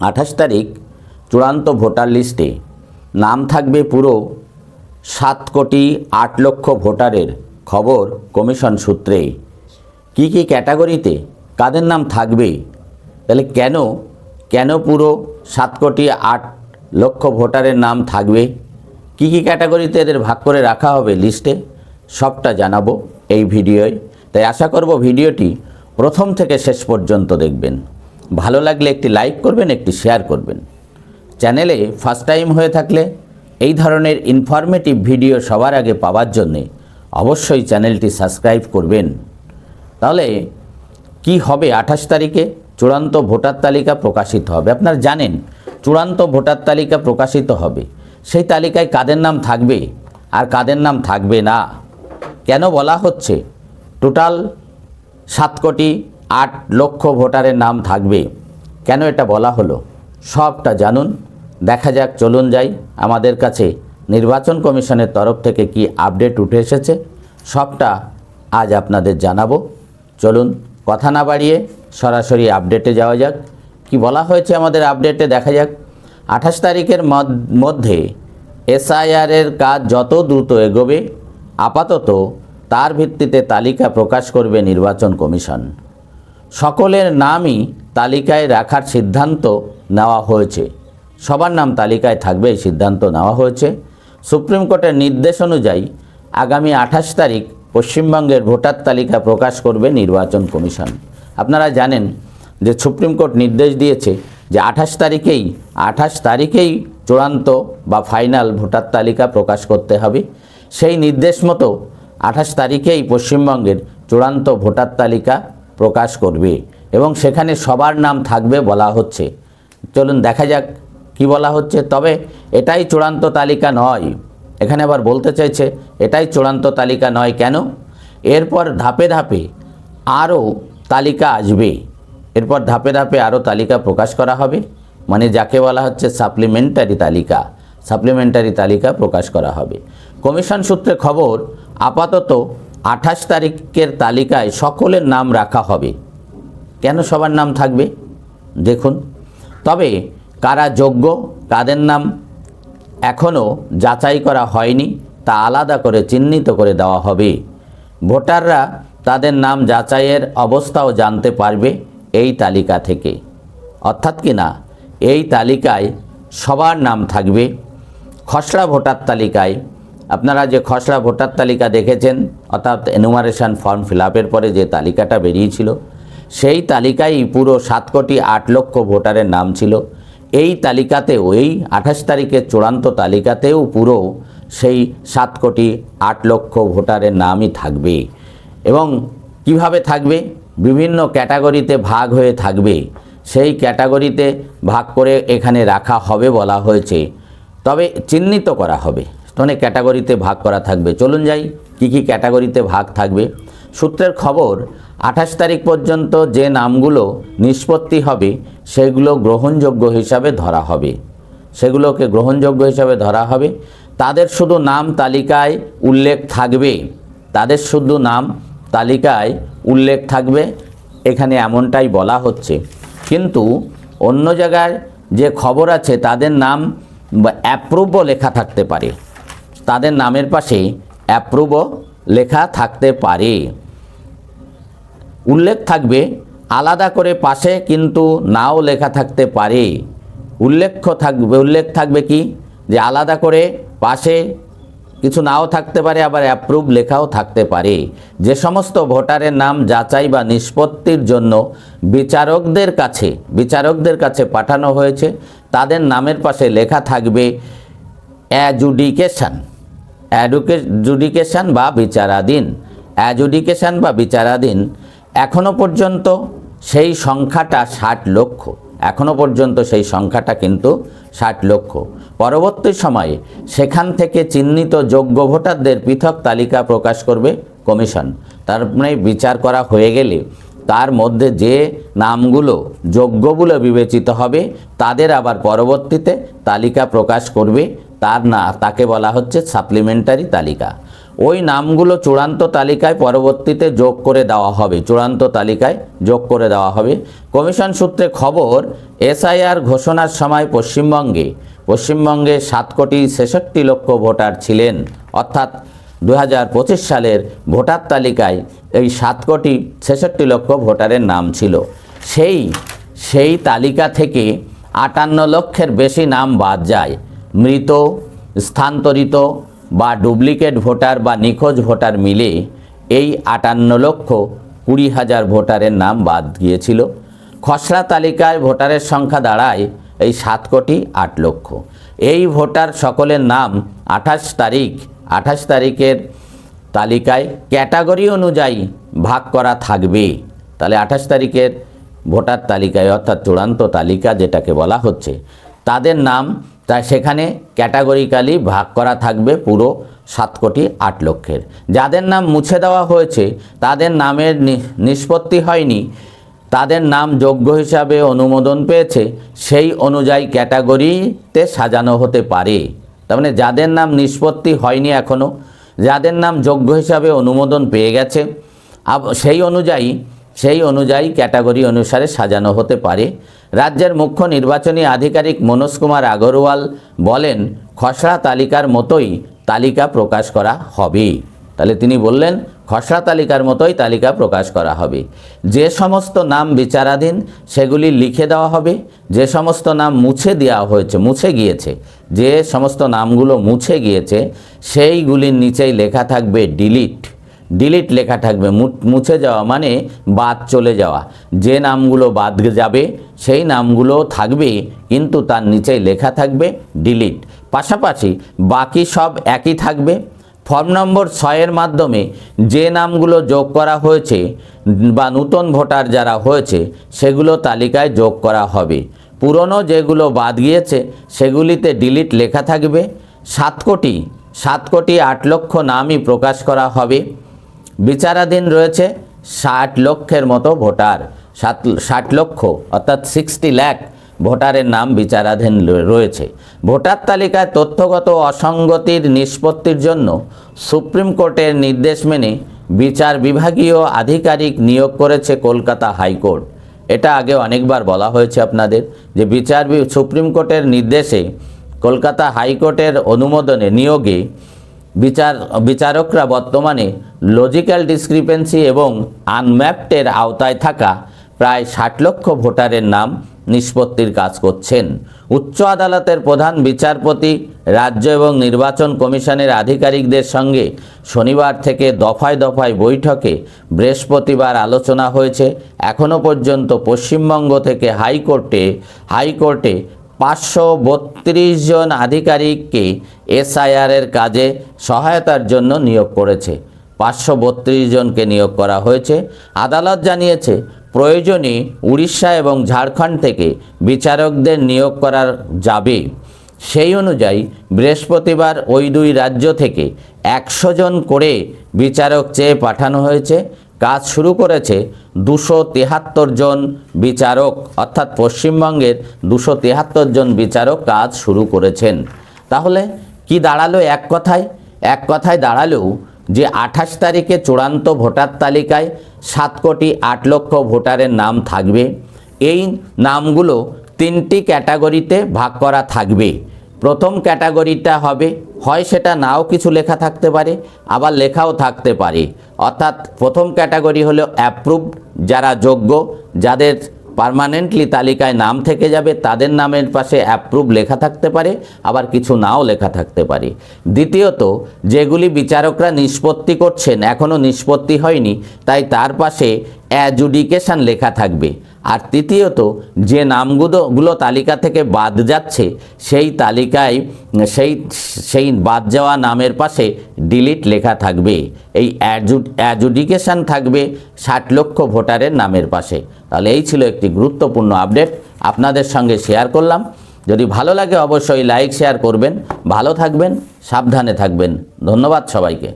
28 তারিখ চূড়ান্ত ভোটার লিস্টে নাম থাকবে পুরো 7,08,00,000 ভোটারের খবর কমিশন সূত্রে। কি কি ক্যাটাগরিতে কাদের নাম থাকবে, তাহলে কেন পুরো 7,08,00,000 ভোটারের নাম থাকবে, কি কি ক্যাটাগরিতে এদের ভাগ করে রাখা হবে লিস্টে, সবটা জানাবো এই ভিডিওয়। তাই আশা করব ভিডিওটি প্রথম থেকে শেষ পর্যন্ত দেখবেন। ভালো লাগলে একটি লাইক করবেন, একটি শেয়ার করবেন। চ্যানেলে ফার্স্ট টাইম হয়ে থাকলে এই ধরনের ইনফরমেটিভ ভিডিও সবার আগে পাওয়ার জন্যে অবশ্যই চ্যানেলটি সাবস্ক্রাইব করবেন। তাহলে কি হবে, 28 তারিখে চূড়ান্ত ভোটার তালিকা প্রকাশিত হবে। আপনারা জানেন চূড়ান্ত ভোটার তালিকা প্রকাশিত হবে, সেই তালিকায় কাদের নাম থাকবে আর কাদের নাম থাকবে না। কেন বলা হচ্ছে টোটাল 7,08,00,000 ভোটারের নাম থাকবে, কেন এটা বলা হলো, সবটা জানুন। দেখা যাক, চলুন যাই আমাদের কাছে নির্বাচন কমিশনের তরফ থেকে কি আপডেট উঠে এসেছে, সবটা আজ আপনাদের জানাবো। চলুন কথা না বাড়িয়ে সরাসরি আপডেটে যাওয়া যাক। কি বলা হয়েছে আমাদের আপডেটে দেখা যাক। 28 তারিখের মধ্যে এসআইআরের কাজ যত দ্রুত এগোবে আপাতত তার ভিত্তিতে তালিকা প্রকাশ করবে নির্বাচন কমিশন। সকলের নামই তালিকায় রাখার সিদ্ধান্ত নেওয়া হয়েছে, সবার নাম তালিকায় থাকবে এই সিদ্ধান্ত নেওয়া হয়েছে। সুপ্রিম কোর্টের নির্দেশ অনুযায়ী আগামী 28 তারিখ পশ্চিমবঙ্গের ভোটার তালিকা প্রকাশ করবে নির্বাচন কমিশন। আপনারা জানেন যে সুপ্রিম কোর্ট নির্দেশ দিয়েছে যে 28 তারিখেই চূড়ান্ত বা ফাইনাল ভোটার তালিকা প্রকাশ করতে হবে। সেই নির্দেশ মতো 28 তারিখেই পশ্চিমবঙ্গের চূড়ান্ত ভোটার তালিকা প্রকাশ করবে এবং সেখানে সবার নাম থাকবে বলা হচ্ছে। চলুন দেখা যাক কি বলা হচ্ছে। তবে এটাই চূড়ান্ত তালিকা নয়, এখানে আবার বলতে চাইছে এটাই চূড়ান্ত তালিকা নয়। কেন? এরপর ধাপে ধাপে আরও তালিকা আসবে, এরপর ধাপে ধাপে আরও তালিকা প্রকাশ করা হবে, মানে যাকে বলা হচ্ছে সাপ্লিমেন্টারি তালিকা প্রকাশ করা হবে। কমিশন সূত্রে খবর, আপাতত 28 তারিখের তালিকায় সকলের নাম রাখা হবে। কেন সবার নাম থাকবে দেখুন। তবে কারা যোগ্য, কাদের নাম এখনও যাচাই করা হয়নি তা আলাদা করে চিহ্নিত করে দেওয়া হবে। ভোটাররা তাদের নাম যাচাইয়ের অবস্থাও জানতে পারবে এই তালিকা থেকে। অর্থাৎ কি না, এই তালিকায় সবার নাম থাকবে। খসড়া ভোটার তালিকায় আপনারা যে খসড়া ভোটার তালিকা দেখেছেন, অর্থাৎ এনুমারেশন ফর্ম ফিল আপের পরে যে তালিকাটা বেরিয়েছিল, সেই তালিকায় পুরো 7,08,00,000 ভোটারের নাম ছিল। এই তালিকাতেও, এই 28 তারিখের চূড়ান্ত তালিকাতেও পুরো সেই 7,08,00,000 ভোটারের নামই থাকবে। এবং কিভাবে থাকবে, বিভিন্ন ক্যাটাগরিতে ভাগ হয়ে থাকবে, সেই ক্যাটাগরিতে ভাগ করে এখানে রাখা হবে বলা হয়েছে। তবে চিহ্নিত করা হবে, অনেক ক্যাটাগরিতে ভাগ করা থাকবে। চলুন যাই কি কি ক্যাটাগরিতে ভাগ থাকবে। সূত্রের খবর, 28 তারিখ পর্যন্ত যে নামগুলো নিষ্পত্তি হবে সেগুলো গ্রহণযোগ্য হিসাবে ধরা হবে, সেগুলোকে গ্রহণযোগ্য হিসাবে ধরা হবে। তাদের শুধু নাম তালিকায় উল্লেখ থাকবে, তাদের শুধু নাম তালিকায় উল্লেখ থাকবে, এখানে এমনটাই বলা হচ্ছে। কিন্তু অন্য জায়গায় যে খবর আছে তাদের নাম অ্যাপ্রুভও লেখা থাকতে পারে, তাদের নামের পাশে অ্যাপ্রুভও লেখা থাকতে পারে, উল্লেখ থাকবে আলাদা করে পাশে, কিন্তু নাও লেখা থাকতে পারে। উল্লেখ থাকবে কি, যে আলাদা করে পাশে কিছু নাও থাকতে পারে, আবার অ্যাপ্রুভ লেখাও থাকতে পারে। যে সমস্ত ভোটারের নাম যাচাই বা নিষ্পত্তির জন্য বিচারকদের কাছে পাঠানো হয়েছে তাদের নামের পাশে লেখা থাকবে অ্যাডজুডিকেশন বা বিচারাধীন। এখনো পর্যন্ত সেই সংখ্যাটা 60 লক্ষ, এখনো পর্যন্ত সেই সংখ্যাটা কিন্তু 60 লক্ষ। পরবর্তী সময়ে সেখান থেকে চিহ্নিত যোগ্য ভোটারদের পৃথক তালিকা প্রকাশ করবে কমিশন। তার মানে বিচার করা হয়ে গেলে তার মধ্যে যে নামগুলো যোগ্য বলে বিবেচিত হবে তাদের আবার পরবর্তীতে তালিকা প্রকাশ করবে, তাকে বলা হচ্ছে সাপ্লিমেন্টারি তালিকা। ওই নামগুলো চূড়ান্ত তালিকায় পরবর্তীতে যোগ করে দেওয়া হবে, চূড়ান্ত তালিকায় যোগ করে দেওয়া হবে। কমিশন সূত্রে খবর, এসআইআর ঘোষণার সময় পশ্চিমবঙ্গে 7,66,00,000 ভোটার ছিলেন, অর্থাৎ 2025 সালের ভোটার তালিকায় এই 7,66,00,000 ভোটারের নাম ছিল। সেই তালিকা থেকে 58 লক্ষের বেশি নাম বাদ যায়। মৃত, স্থানান্তরিত বা ডুপ্লিকেট ভোটার বা নিখোঁজ ভোটার মিলে এই 58,20,000 ভোটারের নাম বাদ গিয়েছিল। খসড়া তালিকায় ভোটারের সংখ্যা দাঁড়ায় এই 7,08,00,000। এই ভোটার সকলের নাম 28 তারিখের তালিকায় ক্যাটাগরি অনুযায়ী ভাগ করা থাকবে। তাহলে 28 তারিখের ভোটার তালিকায়, অর্থাৎ চূড়ান্ত তালিকা যেটাকে বলা হচ্ছে, তাদের নাম সেখানে ক্যাটাগরিক্যালি ভাগ করা থাকবে পুরো 7,08,00,000। যাদের নাম মুছে দেওয়া হয়েছে, তাদের নামের নিষ্পত্তি হয়নি, তাদের নাম যোগ্য হিসাবে অনুমোদন পেয়েছে, সেই অনুযায়ী ক্যাটাগরিতে সাজানো হতে পারে। তার মানে যাদের নাম নিষ্পত্তি হয়নি এখনও, যাদের নাম যোগ্য হিসাবে অনুমোদন পেয়ে গেছে, সেই অনুযায়ী ক্যাটাগরি অনুসারে সাজানো হতে পারে। রাজ্যের মুখ্য নির্বাচনী আধিকারিক মনোজ কুমার আগরওয়াল বলেন, খসড়া তালিকার মতোই তালিকা প্রকাশ করা হবে। তাহলে তিনি বললেন খসড়া তালিকার মতোই তালিকা প্রকাশ করা হবে। যে সমস্ত নাম বিচারাধীন সেগুলি লিখে দেওয়া হবে। যে সমস্ত নাম মুছে গিয়েছে, যে সমস্ত নামগুলো মুছে গিয়েছে সেইগুলির নিচেই লেখা থাকবে ডিলিট লেখা থাকবে। মুছে যাওয়া মানে বাদ চলে যাওয়া। যে নামগুলো বাদ যাবে সেই নামগুলো থাকবে, কিন্তু তার নিচেই লেখা থাকবে ডিলিট। পাশাপাশি বাকি সব একই থাকবে। ফর্ম নম্বর 6 মাধ্যমে যে নামগুলো যোগ করা হয়েছে বা নতুন ভোটার যারা হয়েছে সেগুলো তালিকায় যোগ করা হবে। পুরনো যেগুলো বাদ গিয়েছে সেগুলিতে ডিলিট লেখা থাকবে। 7,08,00,000 নামই প্রকাশ করা হবে। বিচারাধীন রয়েছে 60 লক্ষের মতো ভোটার। 60 লক্ষ অর্থাৎ 60 লাখ ভোটারের নাম বিচারাধীন রয়েছে। ভোটার তালিকায় তথ্যগত অসঙ্গতির নিষ্পত্তির জন্য সুপ্রিম কোর্টের নির্দেশ মেনে বিচার বিভাগীয় আধিকারিক নিয়োগ করেছে কলকাতা হাইকোর্ট। এটা আগে অনেকবার বলা হয়েছে আপনাদের যে সুপ্রিম কোর্টের নির্দেশে কলকাতা হাইকোর্টের অনুমোদনে নিয়োগে বিচারকরা বর্তমানে লজিক্যাল ডিসক্রিপেন্সি এবং আনম্যাপডের আওতায় থাকা প্রায় 60 লক্ষ ভোটারের নাম নিষ্পত্তির কাজ করছেন। উচ্চ আদালতের প্রধান বিচারপতি রাজ্য এবং নির্বাচন কমিশনের আধিকারিকদের সঙ্গে শনিবার থেকে দফায় দফায় বৈঠকে বৃহস্পতিবার আলোচনা হয়েছে। এখনও পর্যন্ত পশ্চিমবঙ্গ থেকে হাইকোর্টে 532 জন আধিকারিককে এসআইআরের কাজে সহায়তার জন্য নিয়োগ করেছে। 532 জনকে নিয়োগ করা হয়েছে। আদালত জানিয়েছে প্রয়োজনে উড়িষ্যা এবং ঝাড়খণ্ড থেকে বিচারকদের নিয়োগ করা যাবে। সেই অনুযায়ী বৃহস্পতিবার ওই দুই রাজ্য থেকে 100 জন করে বিচারক চেয়ে পাঠানো হয়েছে। কাজ শুরু করেছে 273 জন বিচারক, অর্থাৎ পশ্চিমবঙ্গের 273 জন বিচারক কাজ শুরু করেছেন। তাহলে কি দাঁড়ালো? এক কথায় দাঁড়ালো যে 28 তারিখে চূড়ান্ত ভোটার তালিকায় 7,08,00,000 ভোটারের নাম থাকবে। এই নামগুলো 3টি ক্যাটাগরিতে ভাগ করা থাকবে। প্রথম ক্যাটাগরিটা হবে, হয় সেটা নাও কিছু লেখা থাকতে পারে, আবার লেখাও থাকতে পারে। অর্থাৎ প্রথম ক্যাটাগরি হলো অ্যাপ্রুভড, যারা যোগ্য, যাদের পার্মানেন্টলি তালিকায় নাম থেকে যাবে, তাদের নামের পাশে অ্যাপ্রুভ লেখা থাকতে পারে, আবার কিছু নাও লেখা থাকতে পারে। দ্বিতীয়ত, যেগুলি বিচারকরা নিষ্পত্তি করছেন এখনও নিষ্পত্তি হয়নি, তাই তার পাশে অ্যাডজুডিকেশন লেখা থাকবে। আর তৃতীয়ত, যে নামগুলো তালিকা থেকে বাদ যাচ্ছে সেই তালিকায় সেই বাদ যাওয়া নামের পাশে ডিলিট লেখা থাকবে। এই অ্যাডজুডিকেশন থাকবে 60 লক্ষ ভোটারের নামের পাশে। তাহলে এই ছিল একটি গুরুত্বপূর্ণ আপডেট, আপনাদের সঙ্গে শেয়ার করলাম। যদি ভালো লাগে অবশ্যই লাইক শেয়ার করবেন। ভালো থাকবেন, সাবধানে থাকবেন। ধন্যবাদ সবাইকে।